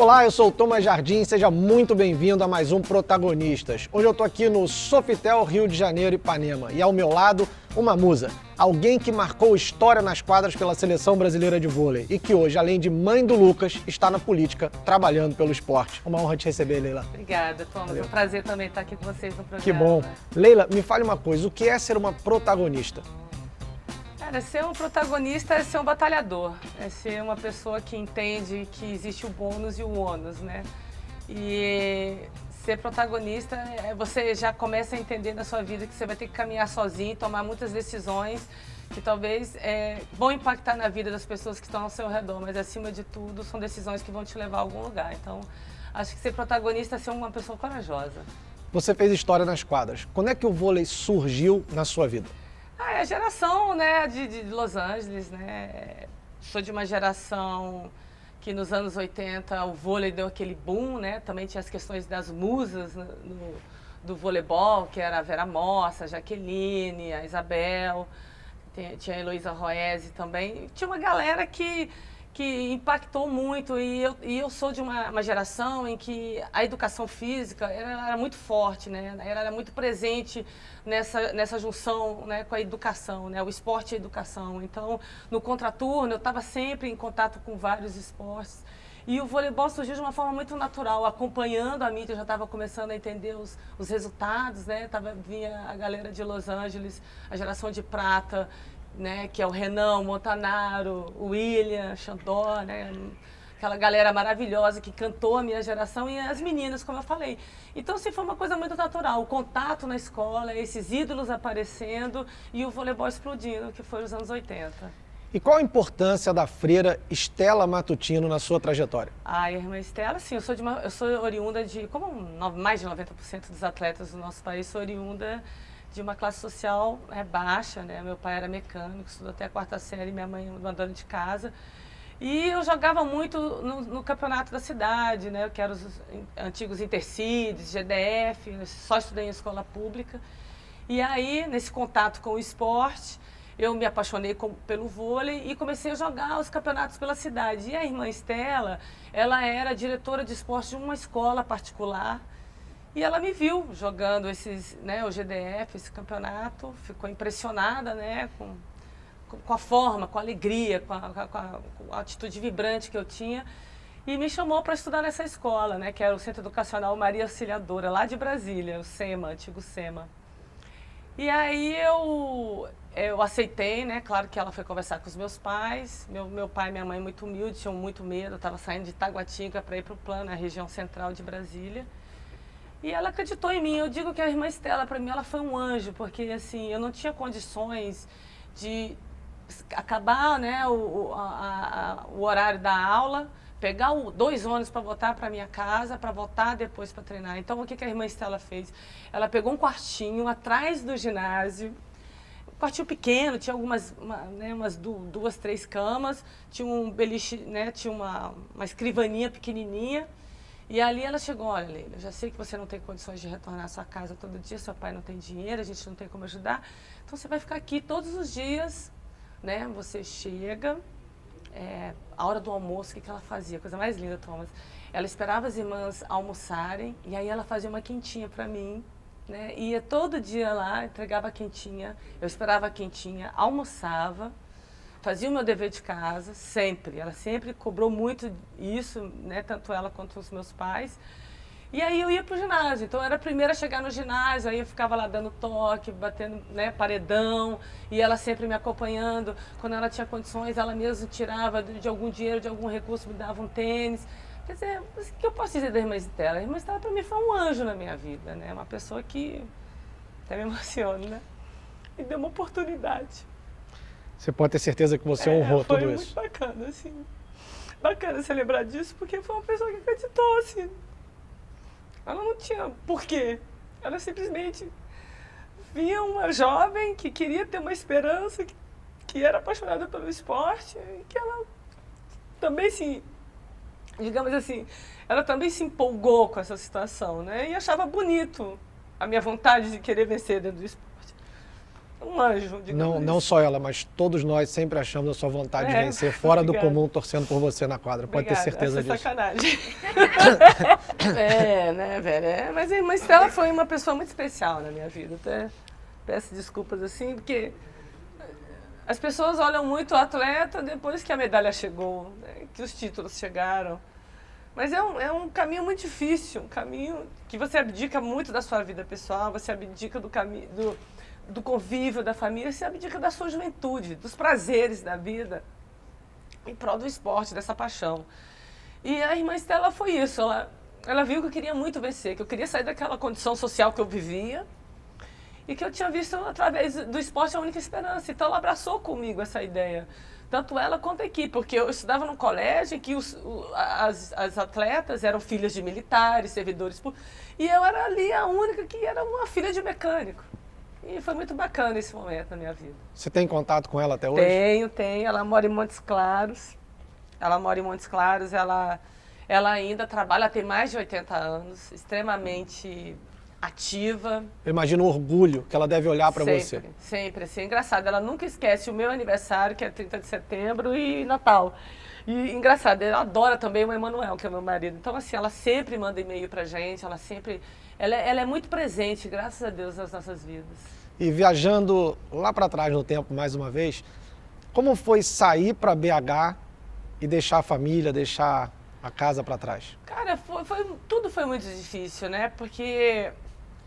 Olá, eu sou o Thomas Jardim, seja muito bem-vindo a mais um Protagonistas. Hoje eu estou aqui no Sofitel, Rio de Janeiro, Ipanema, e ao meu lado, uma musa, alguém que marcou história nas quadras pela Seleção Brasileira de Vôlei e que hoje, além de mãe do Lucas, está na política, trabalhando pelo esporte. Uma honra te receber, Leila. Obrigada, Thomas. Valeu. É um prazer também estar aqui com vocês no programa. Que bom. Leila, me fale uma coisa, o que é ser uma protagonista? Cara, ser um protagonista é ser um batalhador, é ser uma pessoa que entende que existe o bônus e o ônus, né? E ser protagonista, você já começa a entender na sua vida que você vai ter que caminhar sozinho, tomar muitas decisões que talvez vão impactar na vida das pessoas que estão ao seu redor, mas acima de tudo são decisões que vão te levar a algum lugar. Então, acho que ser protagonista é ser uma pessoa corajosa. Você fez história nas quadras. Quando é que o vôlei surgiu na sua vida? É a geração, né, de Los Angeles, né? Sou de uma geração que nos anos 80 o vôlei deu aquele boom, né? Também tinha as questões das musas do voleibol, que era a Vera Mossa, a Jaqueline, a Isabel, tinha a Heloísa Roese também. Tinha uma galera que impactou muito e eu sou de uma geração em que a educação física era muito forte, né? Era muito presente nessa junção, né, com a educação, né? O esporte e a educação. Então, no contraturno, eu estava sempre em contato com vários esportes e o voleibol surgiu de uma forma muito natural, acompanhando a mídia, eu já estava começando a entender os resultados, né? Vinha a galera de Los Angeles, a geração de prata, né, que é o Renan, o Montanaro, o William, Xandó, né, aquela galera maravilhosa que cantou a minha geração e as meninas, como eu falei. Então, assim, foi uma coisa muito natural, o contato na escola, esses ídolos aparecendo e o voleibol explodindo, que foi os anos 80. E qual a importância da freira Estela Matutino na sua trajetória? A irmã Estela, sim, eu sou oriunda de, como mais de 90% dos atletas do nosso país, sou oriunda de uma classe social baixa, né? Meu pai era mecânico, estudou até a 4ª série, minha mãe uma dona de casa. E eu jogava muito no campeonato da cidade, né? Que eram os antigos Intercides, GDF, só estudei em escola pública. E aí, nesse contato com o esporte, eu me apaixonei pelo vôlei e comecei a jogar os campeonatos pela cidade. E a irmã Estela, ela era diretora de esporte de uma escola particular. E ela me viu jogando o GDF, esse campeonato, ficou impressionada, né, com a forma, com a alegria, com a atitude vibrante que eu tinha e me chamou para estudar nessa escola, né, que era o Centro Educacional Maria Auxiliadora, lá de Brasília, o SEMA, antigo SEMA. E aí eu aceitei, né, claro que ela foi conversar com os meus pais, meu pai e minha mãe muito humildes, tinham muito medo, eu estava saindo de Taguatinga para ir para o Plano, a região central de Brasília. E ela acreditou em mim. Eu digo que a irmã Estela, para mim, ela foi um anjo, porque assim, eu não tinha condições de acabar, né, o horário da aula, pegar 2 ônibus para voltar para minha casa, para voltar depois para treinar. Então, o que a irmã Estela fez? Ela pegou um quartinho atrás do ginásio, um quartinho pequeno, tinha umas 2, 3 camas, tinha um beliche, né, tinha uma escrivaninha pequenininha. E ali ela chegou, olha, Leila, eu já sei que você não tem condições de retornar à sua casa todo dia, seu pai não tem dinheiro, a gente não tem como ajudar, então você vai ficar aqui todos os dias, né? Você chega, a hora do almoço, o que ela fazia? Coisa mais linda, Thomas. Ela esperava as irmãs almoçarem e aí ela fazia uma quentinha para mim, né? Ia todo dia lá, entregava a quentinha, eu esperava a quentinha, almoçava, fazia o meu dever de casa, sempre. Ela sempre cobrou muito isso, né? Tanto ela quanto os meus pais. E aí eu ia pro ginásio. Então eu era a primeira a chegar no ginásio, aí eu ficava lá dando toque, batendo, né, paredão, e ela sempre me acompanhando. Quando ela tinha condições, ela mesma tirava de algum dinheiro, de algum recurso, me dava um tênis. Quer dizer, o que eu posso dizer da irmã Estela? A irmã Estela para mim foi um anjo na minha vida, né? Uma pessoa que até me emociona, né? Me deu uma oportunidade. Você pode ter certeza que você honrou tudo isso. Foi muito bacana, assim. Bacana você lembrar disso, porque foi uma pessoa que acreditou, assim. Ela não tinha porquê. Ela simplesmente via uma jovem que queria ter uma esperança, que era apaixonada pelo esporte, e que ela também digamos assim, ela também se empolgou com essa situação, né? E achava bonito a minha vontade de querer vencer dentro do esporte. um anjo, digamos Não só ela, mas todos nós sempre achamos a sua vontade de vencer fora do comum, torcendo por você na quadra. Pode ter certeza disso. Sacanagem. Né, velho? Mas a irmã Estela foi uma pessoa muito especial na minha vida. Até peço desculpas assim, porque as pessoas olham muito o atleta depois que a medalha chegou, né, que os títulos chegaram. Mas é um caminho muito difícil, um caminho que você abdica muito da sua vida pessoal, você abdica do convívio da família, você abdica da sua juventude, dos prazeres da vida, em prol do esporte, dessa paixão. E a irmã Estela foi isso, ela viu que eu queria muito vencer, que eu queria sair daquela condição social que eu vivia e que eu tinha visto através do esporte a única esperança. Então ela abraçou comigo essa ideia, tanto ela quanto a equipe, porque eu estudava num colégio em que as atletas eram filhas de militares, servidores públicos, e eu era ali a única que era uma filha de mecânico. E foi muito bacana esse momento na minha vida. Você tem contato com ela até hoje? Tenho. Ela mora em Montes Claros. Ela ainda trabalha, tem mais de 80 anos, extremamente ativa. Eu imagino o orgulho que ela deve olhar para você. Sempre, assim, engraçado. Ela nunca esquece o meu aniversário, que é 30 de setembro, e Natal. E engraçado, ela adora também o Emanuel, que é meu marido. Então, assim, ela sempre manda e-mail pra gente, ela é muito presente, graças a Deus, nas nossas vidas. E viajando lá para trás no tempo, mais uma vez, como foi sair para BH e deixar a família, deixar a casa para trás? Cara, tudo foi muito difícil, né? Porque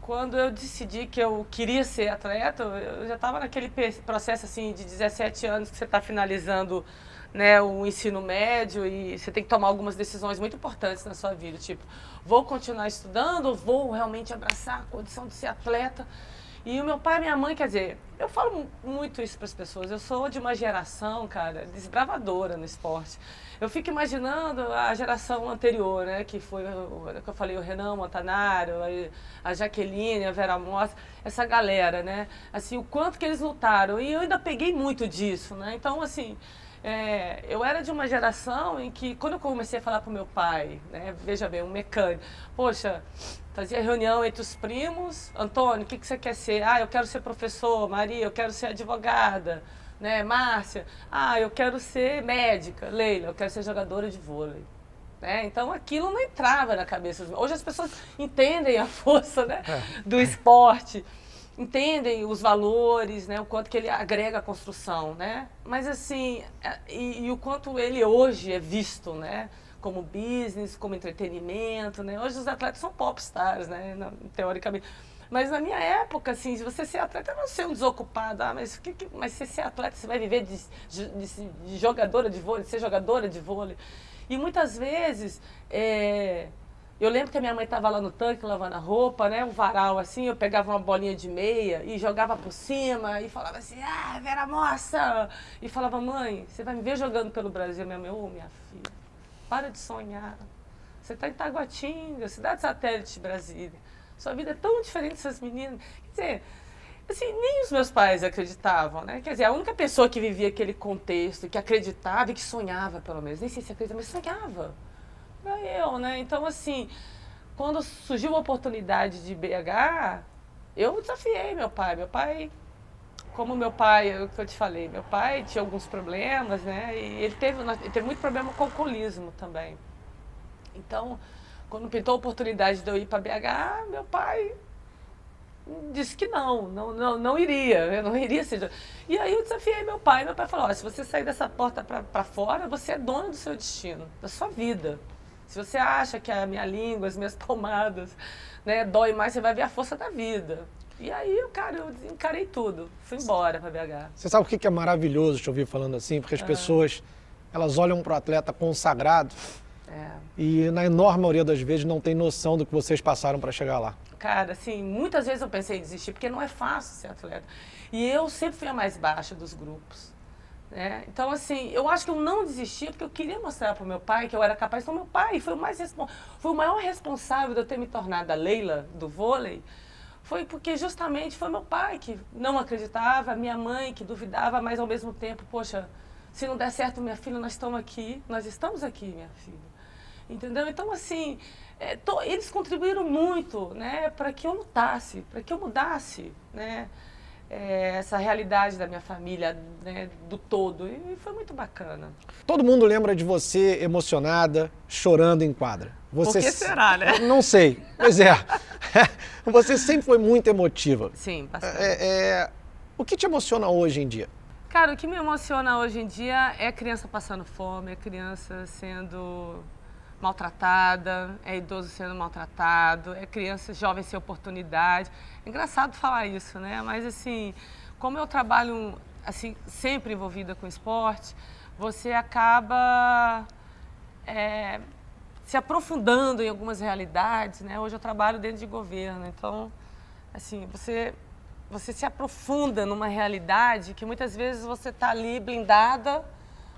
quando eu decidi que eu queria ser atleta, eu já estava naquele processo assim de 17 anos que você está finalizando, né, o ensino médio e você tem que tomar algumas decisões muito importantes na sua vida, tipo, vou continuar estudando ou vou realmente abraçar a condição de ser atleta? E o meu pai e minha mãe, quer dizer, eu falo muito isso para as pessoas, eu sou de uma geração, cara, desbravadora no esporte. Eu fico imaginando a geração anterior, né, que foi, que eu falei, o Renan Montanaro, a Jaqueline, a Vera Mossa, essa galera, né, assim, o quanto que eles lutaram. E eu ainda peguei muito disso, né, então, assim, eu era de uma geração em que, quando eu comecei a falar para o meu pai, né, veja bem, um mecânico, poxa, fazia reunião entre os primos, Antônio, o que você quer ser? Ah, eu quero ser professor, Maria, eu quero ser advogada, né, Márcia, eu quero ser médica, Leila, eu quero ser jogadora de vôlei. Né? Então aquilo não entrava na cabeça. Hoje as pessoas entendem a força, né, do esporte, entendem os valores, né, o quanto que ele agrega à construção, né? Mas assim, e o quanto ele hoje é visto, né, como business, como entretenimento, né? Hoje os atletas são popstars, né, teoricamente. Mas na minha época, assim, se você ser atleta, não ser um desocupado, mas se ser atleta, você vai viver de jogadora de vôlei, de ser jogadora de vôlei. E muitas vezes, eu lembro que a minha mãe estava lá no tanque lavando a roupa, né, um varal assim, eu pegava uma bolinha de meia e jogava por cima e falava assim, Vera Moça! E falava, mãe, você vai me ver jogando pelo Brasil? Minha mãe, minha filha, para de sonhar. Você está em Taguatinga, cidade satélite de Brasília. Sua vida é tão diferente dessas meninas. Quer dizer, assim, nem os meus pais acreditavam, né? Quer dizer, a única pessoa que vivia aquele contexto, que acreditava e que sonhava, pelo menos, nem sei se acreditava, mas sonhava. Era eu, né? Então, assim, quando surgiu a oportunidade de BH, eu desafiei meu pai. Meu pai, como meu pai, o que eu te falei, meu pai tinha alguns problemas, né? E ele teve muito problema com o alcoolismo também. Então, quando pintou a oportunidade de eu ir para BH, meu pai disse que não iria, eu não iria ser. E aí eu desafiei meu pai falou, se você sair dessa porta para fora, você é dono do seu destino, da sua vida. Se você acha que a minha língua, as minhas palmadas, né, dói mais, você vai ver a força da vida. E aí, eu encarei tudo, fui embora para BH. Você sabe o que é maravilhoso te ouvir falando assim? Porque as pessoas, elas olham para o atleta consagrado e na enorme maioria das vezes não tem noção do que vocês passaram para chegar lá. Cara, assim, muitas vezes eu pensei em desistir, porque não é fácil ser atleta. E eu sempre fui a mais baixa dos grupos. Né? Então, assim, eu acho que eu não desisti porque eu queria mostrar para o meu pai que eu era capaz. Então, meu pai foi o maior responsável de eu ter me tornado a Leila do vôlei. Foi porque justamente foi meu pai que não acreditava, minha mãe que duvidava, mas ao mesmo tempo, poxa, se não der certo, minha filha, nós estamos aqui, minha filha. Entendeu? Então, assim, eles contribuíram muito, né, para que eu lutasse, para que eu mudasse, né? essa realidade da minha família, né, do todo. E foi muito bacana. Todo mundo lembra de você emocionada, chorando em quadra. Você... Por que será, né? Não sei. Pois é. Você sempre foi muito emotiva. Sim, bastante. O que te emociona hoje em dia? Cara, o que me emociona hoje em dia é criança passando fome, é criança sendo maltratada, é idoso sendo maltratado, é criança jovem sem oportunidade. É engraçado falar isso, né? Mas assim, como eu trabalho assim, sempre envolvida com esporte, você acaba se aprofundando em algumas realidades, né? Hoje eu trabalho dentro de governo, então, assim, você se aprofunda numa realidade que muitas vezes você está ali blindada,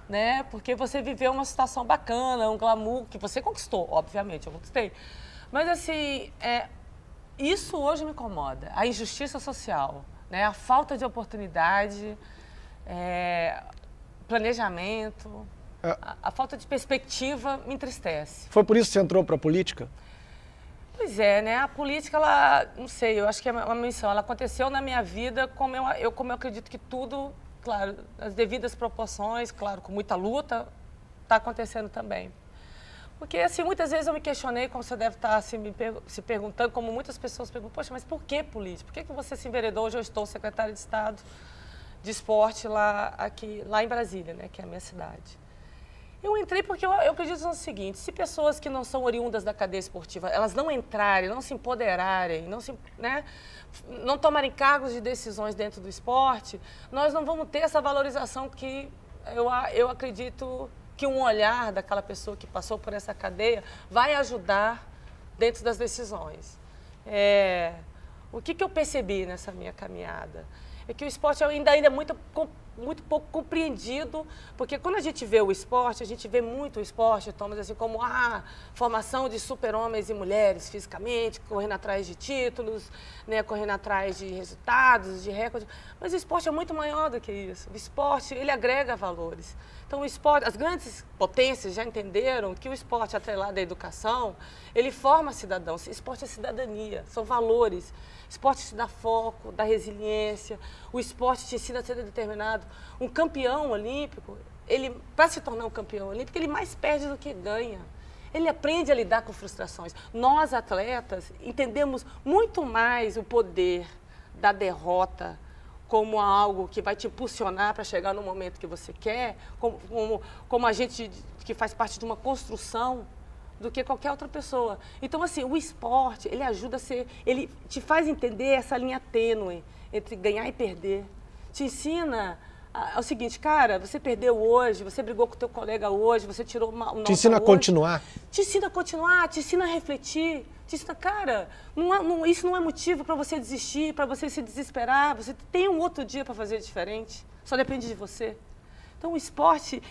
né? Porque você viveu uma situação bacana, um glamour que você conquistou, obviamente, eu conquistei. Mas assim, isso hoje me incomoda, a injustiça social, né? A falta de oportunidade, planejamento, a falta de perspectiva me entristece. Foi por isso que você entrou para a política? Pois é, né? A política, ela, não sei, eu acho que é uma missão. Ela aconteceu na minha vida como eu acredito que tudo, claro, nas devidas proporções, claro, com muita luta, está acontecendo também. Porque, assim, muitas vezes eu me questionei, como você deve estar assim, se perguntando, como muitas pessoas perguntam, poxa, mas por que política? Por que você se enveredou? Hoje eu estou secretária de Estado de Esporte lá em Brasília, né, que é a minha cidade. Eu entrei porque eu acredito no seguinte, se pessoas que não são oriundas da cadeia esportiva, elas não entrarem, não se empoderarem, não tomarem cargos de decisões dentro do esporte, nós não vamos ter essa valorização que eu acredito que um olhar daquela pessoa que passou por essa cadeia vai ajudar dentro das decisões. O que eu percebi nessa minha caminhada? É que o esporte ainda é muito pouco compreendido, porque quando a gente vê o esporte, a gente vê muito o esporte, Thomas, assim como formação de super-homens e mulheres fisicamente, correndo atrás de títulos, né, correndo atrás de resultados, de recordes, mas o esporte é muito maior do que isso. O esporte, ele agrega valores. Então, o esporte, as grandes potências já entenderam que o esporte atrelado à educação, ele forma cidadãos. O esporte é cidadania, são valores. O esporte te dá foco, dá resiliência, o esporte te ensina a ser determinado. Um campeão olímpico, para se tornar um campeão olímpico, ele mais perde do que ganha. Ele aprende a lidar com frustrações. Nós, atletas, entendemos muito mais o poder da derrota como algo que vai te impulsionar para chegar no momento que você quer, como a gente que faz parte de uma construção, do que qualquer outra pessoa. Então, assim, o esporte, ele ajuda ele te faz entender essa linha tênue entre ganhar e perder. Te ensina o seguinte, cara, você perdeu hoje, você brigou com o teu colega hoje, você tirou uma nota. Te ensina a continuar? Te ensina a continuar, te ensina a refletir, te ensina, cara, isso não é motivo para você desistir, para você se desesperar, você tem um outro dia para fazer diferente, só depende de você. Então, o esporte,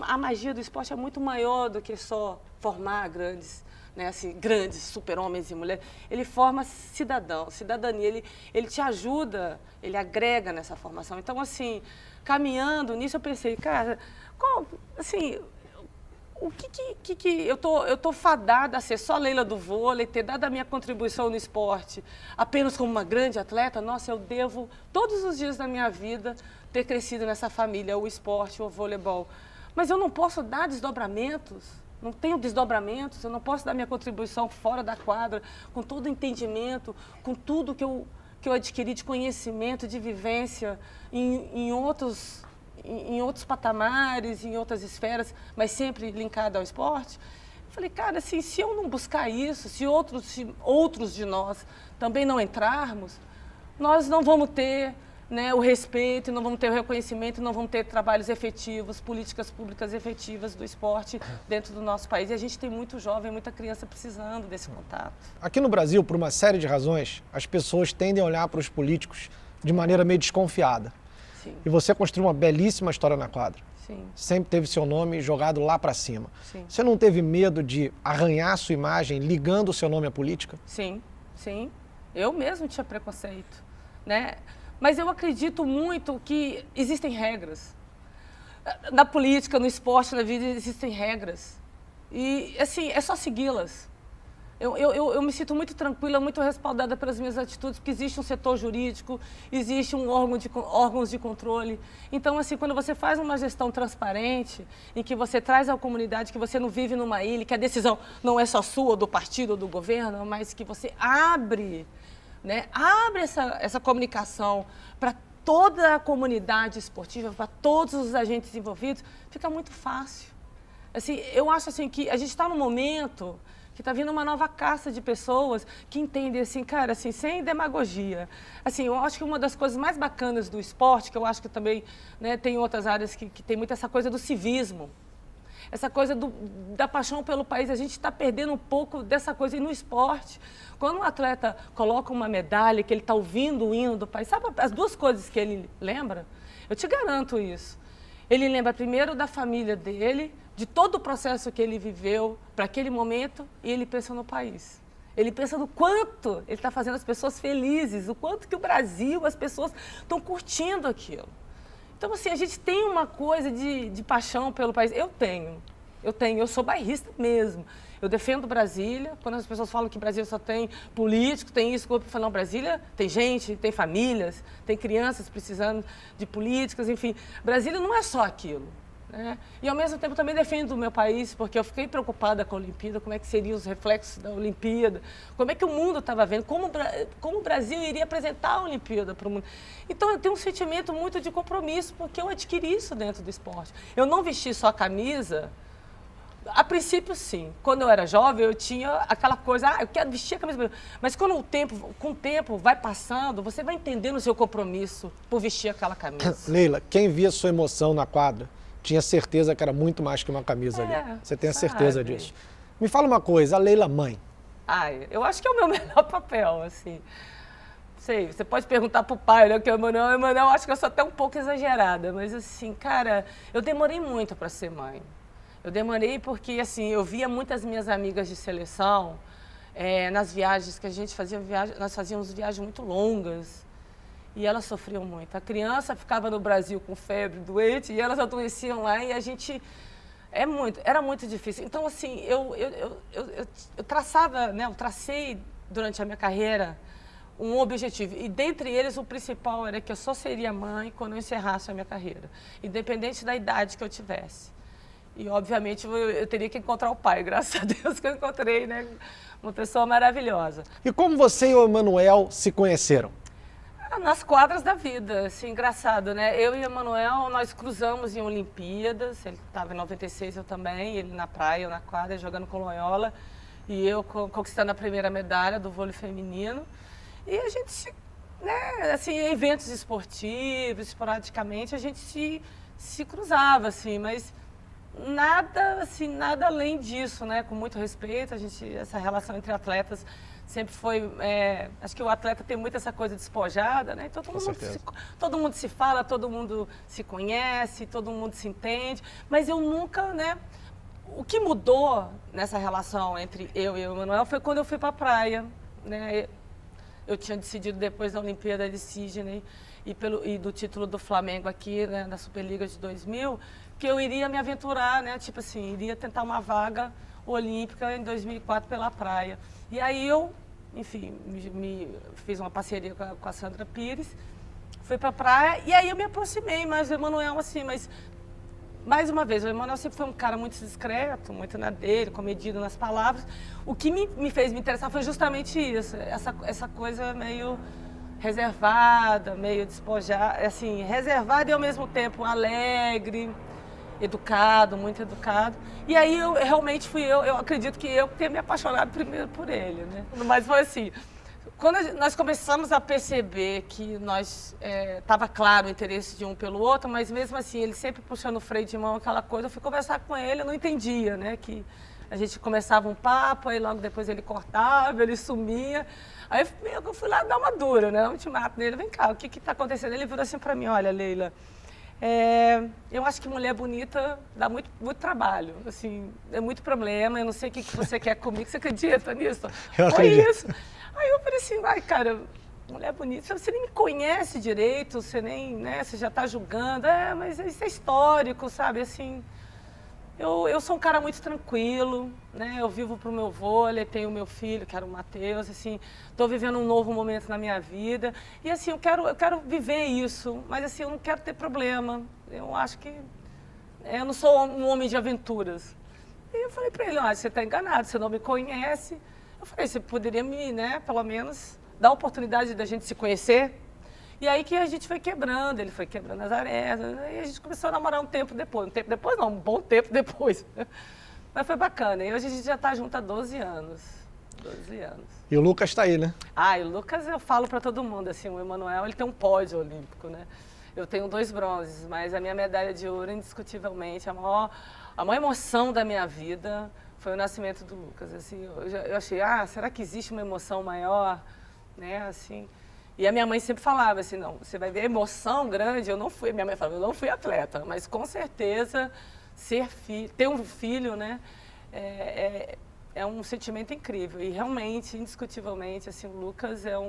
a magia do esporte é muito maior do que só formar grandes, né, assim, grandes super-homens e mulheres. Ele forma cidadania, ele te ajuda, ele agrega nessa formação. Então, assim, caminhando nisso, eu pensei, cara, o que eu tô fadada a ser só Leila do vôlei, ter dado a minha contribuição no esporte apenas como uma grande atleta? Nossa, eu devo todos os dias da minha vida ter crescido nessa família, o esporte, o voleibol. Mas eu não posso dar desdobramentos, não tenho desdobramentos, eu não posso dar minha contribuição fora da quadra, com todo o entendimento, com tudo que eu adquiri de conhecimento, de vivência em outros patamares, em outras esferas, mas sempre linkado ao esporte. Eu falei, cara, assim, se eu não buscar isso, se outros de nós também não entrarmos, nós não vamos ter, né, o respeito, não vamos ter o reconhecimento, não vamos ter trabalhos efetivos, políticas públicas efetivas do esporte dentro do nosso país. E a gente tem muito jovem, muita criança precisando desse contato. Aqui no Brasil, por uma série de razões, as pessoas tendem a olhar para os políticos de maneira meio desconfiada. Sim. E você construiu uma belíssima história na quadra. Sim. Sempre teve seu nome jogado lá para cima. Sim. Você não teve medo de arranhar a sua imagem ligando o seu nome à política? Sim, sim. Eu mesmo tinha preconceito, né? Mas eu acredito muito que existem regras. Na política, no esporte, na vida, existem regras. E, assim, é só segui-las. Eu me sinto muito tranquila, muito respaldada pelas minhas atitudes, porque existe um setor jurídico, existe um órgãos de controle. Então, assim, quando você faz uma gestão transparente, em que você traz à comunidade que você não vive numa ilha, que a decisão não é só sua, ou do partido, ou do governo, mas que você abre, né, abre essa comunicação para toda a comunidade esportiva, para todos os agentes envolvidos, fica muito fácil. Assim, eu acho assim, que a gente está num momento que está vindo uma nova casta de pessoas que entendem, assim, cara, assim, sem demagogia. Assim, eu acho que uma das coisas mais bacanas do esporte, que eu acho que também, né, tem outras áreas que tem muito essa coisa do civismo, essa coisa da paixão pelo país. A gente está perdendo um pouco dessa coisa. E no esporte, quando um atleta coloca uma medalha, que ele está ouvindo o hino do país, sabe as duas coisas que ele lembra? Eu te garanto isso. Ele lembra primeiro da família dele, de todo o processo que ele viveu para aquele momento, e ele pensa no país. Ele pensa no quanto ele está fazendo as pessoas felizes, o quanto que o Brasil, as pessoas estão curtindo aquilo. Então, assim, a gente tem uma coisa de paixão pelo país. Eu sou bairrista mesmo. Eu defendo Brasília. Quando as pessoas falam que Brasília só tem político, tem isso, eu falo, não, Brasília tem gente, tem famílias, tem crianças precisando de políticas, enfim. Brasília não é só aquilo. Né? E, ao mesmo tempo, também defendo o meu país, porque eu fiquei preocupada com a Olimpíada, como é que seriam os reflexos da Olimpíada, como é que o mundo estava vendo, como o Brasil iria apresentar a Olimpíada para o mundo. Então, eu tenho um sentimento muito de compromisso, porque eu adquiri isso dentro do esporte. Eu não vesti só a camisa. A princípio, sim. Quando eu era jovem, eu tinha aquela coisa, eu quero vestir a camisa. Mas com o tempo vai passando, você vai entendendo o seu compromisso por vestir aquela camisa. Leila, quem via sua emoção na quadra tinha certeza que era muito mais que uma camisa ali. Você tem a certeza disso. Me fala uma coisa, a Leila mãe. Eu acho que é o meu melhor papel, assim. Sei, você pode perguntar pro pai, né, que o Emanuel, acho que eu sou até um pouco exagerada, mas assim, cara, eu demorei muito para ser mãe. Eu demorei porque, assim, eu via muitas minhas amigas de seleção, nas viagens que a gente fazia, nós fazíamos viagens muito longas, e elas sofriam muito. A criança ficava no Brasil com febre, doente, e elas adoeciam lá, e a gente... Era muito difícil. Então, assim, eu traçava, né, eu tracei durante a minha carreira um objetivo. E, dentre eles, o principal era que eu só seria mãe quando eu encerrasse a minha carreira, independente da idade que eu tivesse. E, obviamente, eu teria que encontrar o pai, graças a Deus que eu encontrei, né, uma pessoa maravilhosa. E como você e o Emanuel se conheceram? Nas quadras da vida, assim, engraçado, né? Eu e o Emanuel, nós cruzamos em Olimpíadas, ele estava em 96, eu também, ele na praia, eu na quadra, jogando com Loyola, e eu conquistando a primeira medalha do vôlei feminino. E a gente, né, assim, em eventos esportivos, esporadicamente, a gente se cruzava, assim, mas nada, assim, nada além disso, né? Com muito respeito, essa relação entre atletas sempre foi, acho que o atleta tem muito essa coisa despojada, né? Então, todo mundo se fala, todo mundo se conhece, todo mundo se entende, mas eu nunca, né? O que mudou nessa relação entre eu e o Emanuel foi quando eu fui para a praia, né? Eu tinha decidido depois da Olimpíada de Sydney e do título do Flamengo aqui, né, na Superliga de 2000, que eu iria me aventurar, né? Tipo assim, iria tentar uma vaga olímpica em 2004 pela praia. E aí eu, enfim, me fiz uma parceria com a Sandra Pires, fui para a praia e aí eu me aproximei mais do Emanuel, assim, mas, mais uma vez, o Emanuel sempre foi um cara muito discreto, muito na dele, comedido nas palavras. O que me fez me interessar foi justamente isso, essa coisa meio reservada, meio despojada, assim, reservada e ao mesmo tempo alegre, educado, muito educado. E aí eu realmente eu acredito que eu tenha me apaixonado primeiro por ele, né? Mas foi assim, quando nós começamos a perceber que estava claro o interesse de um pelo outro, mas mesmo assim, ele sempre puxando o freio de mão, aquela coisa, eu fui conversar com ele, eu não entendia, né? Que a gente começava um papo, aí logo depois ele cortava, ele sumia. Aí eu fui lá dar uma dura, né? Um ultimato nele, vem cá, o que está acontecendo? Ele virou assim para mim, olha, Leila, eu acho que mulher bonita dá muito, muito trabalho, assim, é muito problema, eu não sei o que você quer comigo, você acredita nisso? Eu acredito. Isso. Aí eu falei assim, ai, cara, mulher bonita, você nem me conhece direito, você nem, né, você já está julgando, mas isso é histórico, sabe, assim, Eu sou um cara muito tranquilo, né? Eu vivo pro meu vôlei, tenho meu filho, que era o Matheus, assim, estou vivendo um novo momento na minha vida. E assim, eu quero viver isso, mas assim, eu não quero ter problema. Eu acho que eu não sou um homem de aventuras. E eu falei para ele, você está enganado, você não me conhece. Eu falei, você poderia me, né, pelo menos, dar a oportunidade da gente se conhecer? E aí que a gente foi quebrando, ele foi quebrando as arestas, e a gente começou a namorar um tempo depois. Um tempo depois não, um bom tempo depois. Mas foi bacana. E hoje a gente já está junto há 12 anos. 12 anos. E o Lucas está aí, né? Ah, e o Lucas eu falo para todo mundo, assim, o Emanuel, ele tem um pódio olímpico, né? Eu tenho 2 bronzes, mas a minha medalha de ouro, indiscutivelmente, a maior emoção da minha vida foi o nascimento do Lucas. Assim, eu achei, será que existe uma emoção maior? Né, assim... E a minha mãe sempre falava assim, não, você vai ver emoção grande, eu não fui, minha mãe falava, eu não fui atleta, mas com certeza ter um filho, né, é um sentimento incrível. E realmente, indiscutivelmente, assim, o Lucas é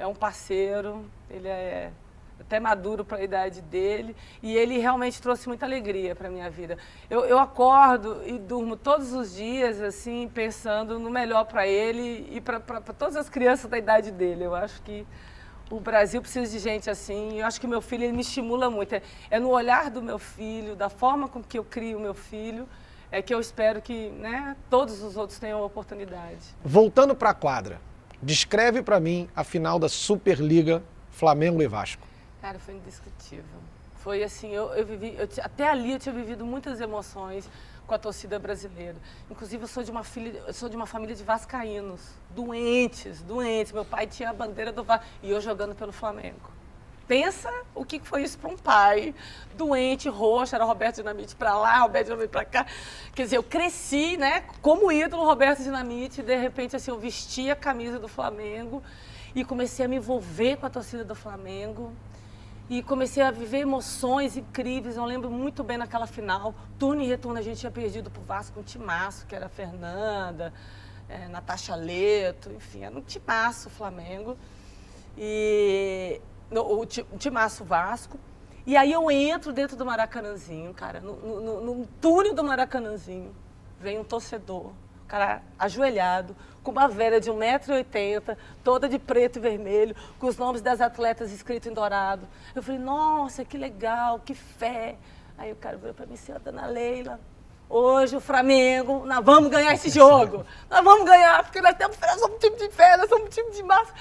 um parceiro, ele é até maduro para a idade dele, e ele realmente trouxe muita alegria para a minha vida. Eu acordo e durmo todos os dias, assim, pensando no melhor para ele e para todas as crianças da idade dele. Eu acho que o Brasil precisa de gente assim, eu acho que meu filho ele me estimula muito. É no olhar do meu filho, da forma com que eu crio o meu filho, é que eu espero que, né, todos os outros tenham a oportunidade. Voltando para a quadra, descreve para mim a final da Superliga Flamengo e Vasco. Cara, foi indiscutível. Foi assim, até ali eu tinha vivido muitas emoções com a torcida brasileira. Inclusive, eu sou de uma família de vascaínos, doentes. Meu pai tinha a bandeira do Vasco e eu jogando pelo Flamengo. Pensa o que foi isso para um pai doente, roxo, era Roberto Dinamite para lá, Roberto Dinamite para cá. Quer dizer, eu cresci, né, como ídolo Roberto Dinamite, e de repente assim, eu vesti a camisa do Flamengo e comecei a me envolver com a torcida do Flamengo. E comecei a viver emoções incríveis. Eu lembro muito bem naquela final. Turno e retorno a gente tinha perdido para o Vasco um timaço, que era a Fernanda, Natasha Leto, enfim, era um timaço o Flamengo. E o timaço Vasco. E aí eu entro dentro do Maracanãzinho, cara, no túnel do Maracanãzinho, vem um torcedor, cara ajoelhado, com uma velha de 1,80 m, toda de preto e vermelho, com os nomes das atletas escritos em dourado. Eu falei, nossa, que legal, que fé. Aí o cara veio para mim, senhora Dona Leila, hoje o Flamengo, nós vamos ganhar esse jogo. Nós vamos ganhar, porque nós somos um time de fé, nós somos um time de massa.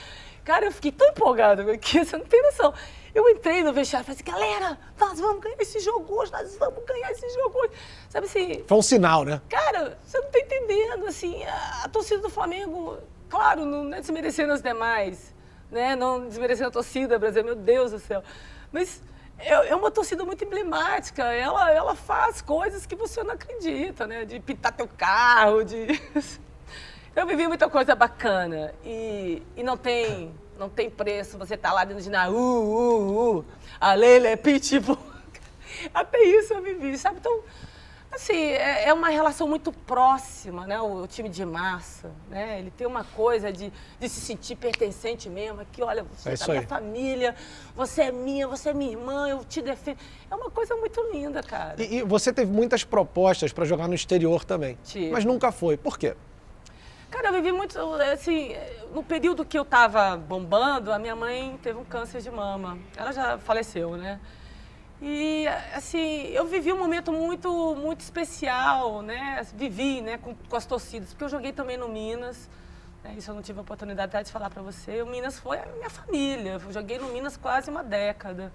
Cara, eu fiquei tão empolgada que você não tem noção. Eu entrei no vestiário e falei assim, galera, nós vamos ganhar esse jogo hoje, nós vamos ganhar esse jogo hoje. Sabe assim... Foi um sinal, né? Cara, você não está entendendo, assim, a torcida do Flamengo, claro, não é desmerecendo as demais, né? Não desmerecendo a torcida brasileira, meu Deus do céu. Mas é uma torcida muito emblemática, ela faz coisas que você não acredita, né? De pintar teu carro, de... Eu vivi muita coisa bacana e não tem preço, você tá lá dentro de ginásio, a Leila é pitbull. Até isso eu vivi, sabe? Então, assim, é uma relação muito próxima, né? O time de massa, né? Ele tem uma coisa de se sentir pertencente mesmo, que olha, você é da minha família, você é minha irmã, eu te defendo. É uma coisa muito linda, cara. E você teve muitas propostas para jogar no exterior também, mas nunca foi. Por quê? Cara, eu vivi muito, assim, no período que eu tava bombando, a minha mãe teve um câncer de mama. Ela já faleceu, né? E, assim, eu vivi um momento muito, muito especial, né? Vivi, né, com as torcidas, porque eu joguei também no Minas, né? Isso eu não tive a oportunidade até de falar pra você. O Minas foi a minha família, eu joguei no Minas quase uma década.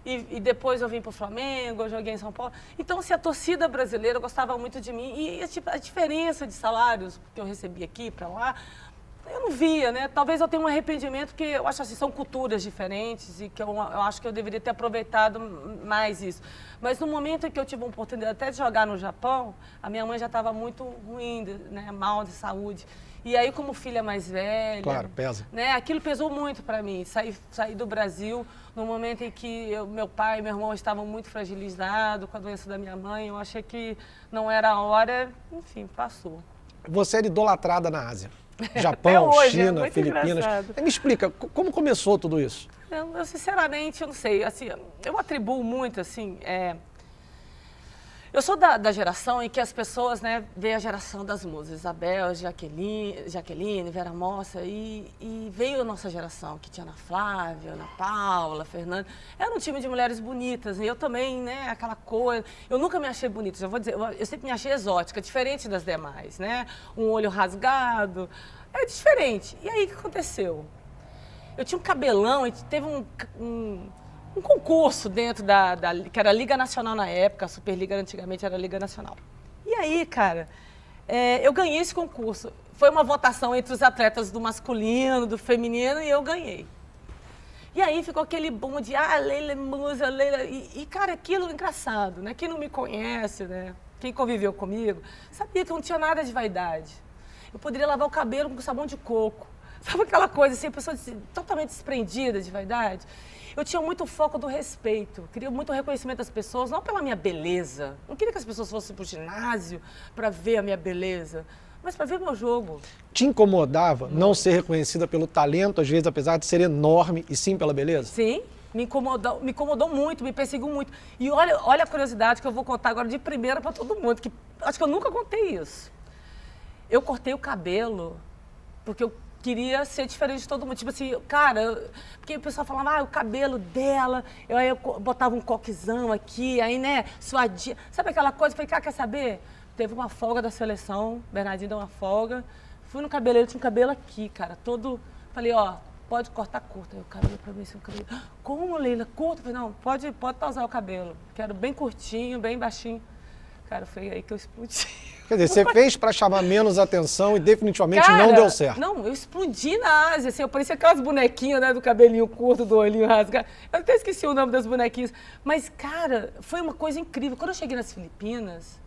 E depois eu vim para o Flamengo, eu joguei em São Paulo. Então, assim, a torcida brasileira gostava muito de mim. E a diferença de salários que eu recebi aqui para lá, eu não via, né? Talvez eu tenha um arrependimento, porque eu acho assim, são culturas diferentes e que eu acho que eu deveria ter aproveitado mais isso. Mas no momento em que eu tive a oportunidade até de jogar no Japão, a minha mãe já estava muito ruim, né? Mal de saúde. E aí, como filha mais velha... Claro, pesa. Né, aquilo pesou muito para mim, sair do Brasil no momento em que meu pai e meu irmão estavam muito fragilizados com a doença da minha mãe. Eu achei que não era a hora, enfim, passou. Você era idolatrada na Ásia. Japão, hoje, China, Filipinas. Engraçado. Me explica, como começou tudo isso? Eu sinceramente, eu não sei. Assim, eu atribuo muito, assim... Eu sou da geração em que as pessoas, né, veem a geração das musas, Isabel, Jaqueline, Vera Mossa, e veio a nossa geração, que tinha Ana Flávia, Ana Paula, Fernanda. Era um time de mulheres bonitas, e eu também, né, aquela coisa. Eu nunca me achei bonita, já vou dizer, eu sempre me achei exótica, diferente das demais, né? Um olho rasgado, é diferente. E aí, o que aconteceu? Eu tinha um cabelão, e teve um concurso dentro que era a Liga Nacional na época, a Superliga antigamente era a Liga Nacional. E aí, cara, eu ganhei esse concurso. Foi uma votação entre os atletas do masculino, do feminino, e eu ganhei. E aí ficou aquele boom de, Leila é musa, Leila... E, cara, aquilo é engraçado, né? Quem não me conhece, né? Quem conviveu comigo, sabia que eu não tinha nada de vaidade. Eu poderia lavar o cabelo com sabão de coco. Sabe aquela coisa assim, a pessoa totalmente desprendida de vaidade? Eu tinha muito foco do respeito, queria muito reconhecimento das pessoas, não pela minha beleza. Não queria que as pessoas fossem para o ginásio para ver a minha beleza, mas para ver o meu jogo. Te incomodava não ser reconhecida pelo talento, às vezes, apesar de ser enorme, e sim pela beleza? Sim, me incomodou muito, me perseguiu muito. E olha a curiosidade que eu vou contar agora de primeira para todo mundo, que acho que eu nunca contei isso. Eu cortei o cabelo porque eu queria ser diferente de todo mundo. Tipo assim, cara, porque o pessoal falava, o cabelo dela, aí eu botava um coquezão aqui, aí, né, suadinha. Sabe aquela coisa? Eu falei, cara, quer saber? Teve uma folga da seleção, Bernardinho deu uma folga. Fui no cabeleireiro, tinha um cabelo aqui, cara, todo... Falei, pode cortar curto. Aí o cabelo pra mim, assim, o cabelo... Como, Leila, curto? Eu falei, não, pode usar o cabelo. Quero bem curtinho, bem baixinho. Cara, foi aí que eu explodi. Quer dizer, você fez para chamar menos atenção e definitivamente não deu certo. Não, eu explodi na Ásia, assim, eu parecia aquelas bonequinhas, né, do cabelinho curto, do olhinho rasgado. Eu até esqueci o nome das bonequinhas. Mas, cara, foi uma coisa incrível. Quando eu cheguei nas Filipinas,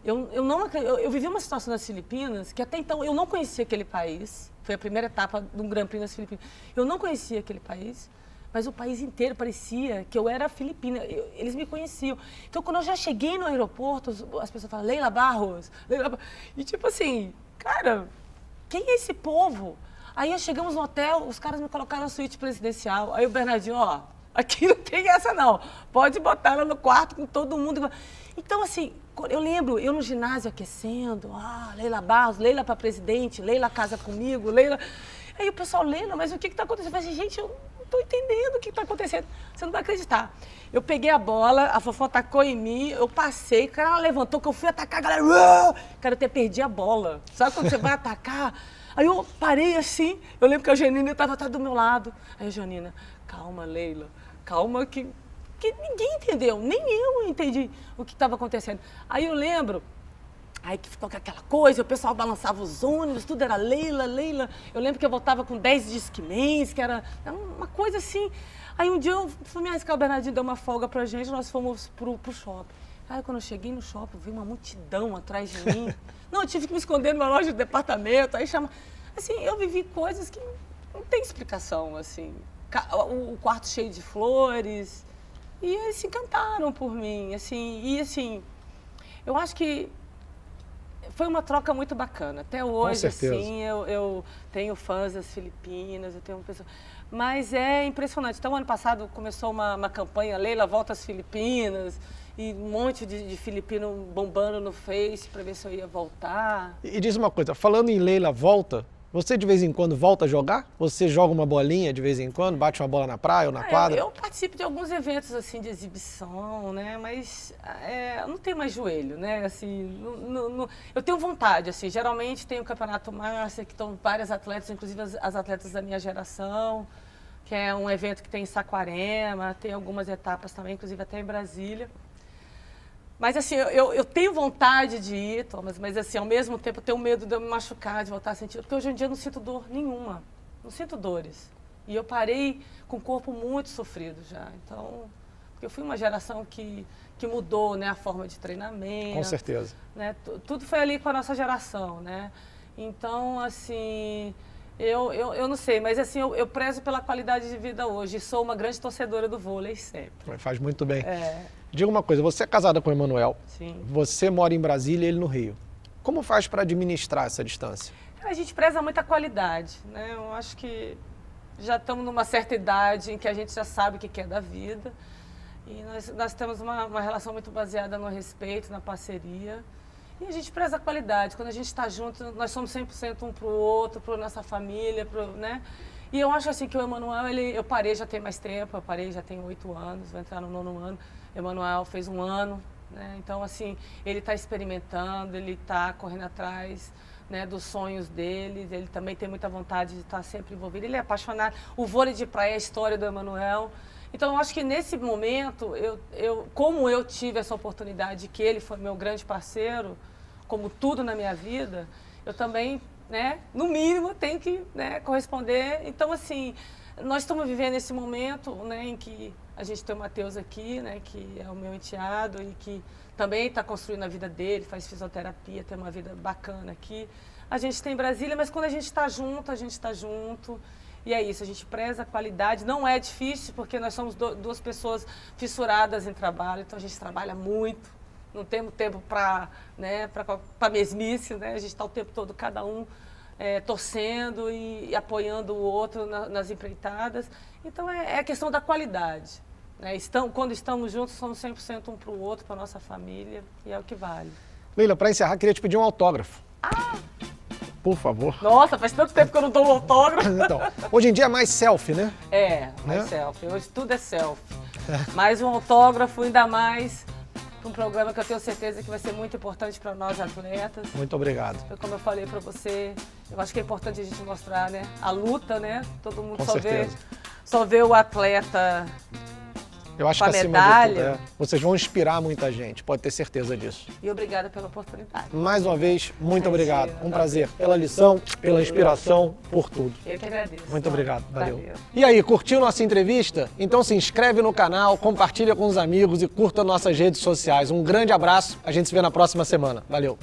eu vivi uma situação nas Filipinas que até então eu não conhecia aquele país. Foi a primeira etapa de um Grand Prix nas Filipinas. Eu não conhecia aquele país. Mas o país inteiro parecia que eu era filipina, eles me conheciam. Então, quando eu já cheguei no aeroporto, as pessoas falam, Leila Barros, Leila Barros. E tipo assim, cara, quem é esse povo? Aí chegamos no hotel, os caras me colocaram na suíte presidencial. Aí o Bernardinho, aqui não tem essa não, pode botar ela no quarto com todo mundo. Então, assim, eu lembro, eu no ginásio aquecendo, Leila Barros, Leila para presidente, Leila casa comigo, Leila... Aí o pessoal, Leila, mas o que está acontecendo? Eu falei assim, gente, eu não estou entendendo o que está acontecendo. Você não vai acreditar. Eu peguei a bola, a Fofão atacou em mim, eu passei, o cara levantou, que eu fui atacar, a galera... Cara, eu até perdi a bola. Sabe quando você vai atacar? Aí eu parei assim, eu lembro que a Janina estava atrás do meu lado. Aí a Janina, calma, Leila, calma que ninguém entendeu, nem eu entendi o que estava acontecendo. Aí eu lembro... Aí que ficou aquela coisa, o pessoal balançava os ônibus, tudo era Leila, Leila. Eu lembro que eu voltava com 10 Discmans, que era uma coisa assim. Aí um dia eu fui me arriscar, o Bernardinho deu uma folga pra gente, nós fomos pro shopping. Aí quando eu cheguei no shopping, eu vi uma multidão atrás de mim. Não, eu tive que me esconder numa loja de departamento, aí chama... Assim, eu vivi coisas que não tem explicação, assim. O quarto cheio de flores, e eles se encantaram por mim, assim. E assim, eu acho que foi uma troca muito bacana. Até hoje, assim, eu tenho fãs das Filipinas, eu tenho pessoas... Mas é impressionante. Então, ano passado começou uma campanha, Leila volta às Filipinas, e um monte de filipino bombando no Face para ver se eu ia voltar. E diz uma coisa, falando em Leila volta, você de vez em quando volta a jogar? Você joga uma bolinha de vez em quando, bate uma bola na praia ou na quadra? Eu participo de alguns eventos assim de exibição, né? Mas eu não tenho mais joelho, né? Assim, eu tenho vontade, assim. Geralmente tem o Campeonato Master, que estão vários atletas, inclusive as atletas da minha geração, que é um evento que tem em Saquarema, tem algumas etapas também, inclusive até em Brasília. Mas assim, eu tenho vontade de ir, Thomas, mas assim, ao mesmo tempo eu tenho medo de eu me machucar, de voltar a sentir, porque hoje em dia eu não sinto dor nenhuma, não sinto dores. E eu parei com o corpo muito sofrido já, então, porque eu fui uma geração que mudou, né, a forma de treinamento. Com certeza. Né, tudo foi ali com a nossa geração, né? Então, assim, eu não sei, mas assim, eu prezo pela qualidade de vida hoje, sou uma grande torcedora do vôlei sempre. Faz muito bem. Diga uma coisa, você é casada com o Emanuel, Sim. Você mora em Brasília e ele no Rio. Como faz para administrar essa distância? A gente preza muito a qualidade, né? Eu acho que já estamos numa certa idade em que a gente já sabe o que é da vida. E nós temos uma relação muito baseada no respeito, na parceria. E a gente preza a qualidade. Quando a gente está junto, nós somos 100% um para o outro, para nossa família, né? E eu acho assim que o Emanuel, eu parei já tem mais tempo, eu parei já tem 8 anos, vou entrar no 9º ano. O Emanuel fez 1 ano, né? Então, assim, ele está experimentando, ele está correndo atrás, né, dos sonhos dele, ele também tem muita vontade de estar sempre envolvido. Ele é apaixonado. O vôlei de praia é a história do Emanuel. Então, eu acho que nesse momento, como eu tive essa oportunidade, que ele foi meu grande parceiro, como tudo na minha vida, eu também, né, no mínimo, tenho que, né, corresponder. Então, assim, nós estamos vivendo esse momento, né, em que a gente tem o Matheus aqui, né, que é o meu enteado e que também está construindo a vida dele, faz fisioterapia, tem uma vida bacana aqui. A gente tem Brasília, mas quando a gente está junto, a gente está junto. E é isso, a gente preza a qualidade. Não é difícil, porque nós somos 2 pessoas fissuradas em trabalho, então a gente trabalha muito. Não temos tempo para, né, para mesmice, né? A gente está o tempo todo, cada um torcendo e apoiando o outro nas empreitadas. Então é a questão da qualidade. Né? Quando estamos juntos, somos 100% um para o outro, para a nossa família, e é o que vale. Leila, para encerrar, queria te pedir um autógrafo. Ah! Por favor. Nossa, faz tanto tempo que eu não dou um autógrafo. Então, hoje em dia é mais selfie, né? Mais selfie. Hoje tudo é selfie. Mais um autógrafo, ainda mais um programa que eu tenho certeza que vai ser muito importante para nós atletas. Muito obrigado. Como eu falei para você, eu acho que é importante a gente mostrar, né, a luta, né? Todo mundo só vê o atleta. Eu acho que acima de tudo, vocês vão inspirar muita gente, pode ter certeza disso. E obrigada pela oportunidade. Mais uma vez, muito obrigado. Um prazer pela lição, pela inspiração, por tudo. Eu que agradeço. Muito obrigado, valeu. E aí, curtiu nossa entrevista? Então se inscreve no canal, compartilha com os amigos e curta nossas redes sociais. Um grande abraço, a gente se vê na próxima semana. Valeu.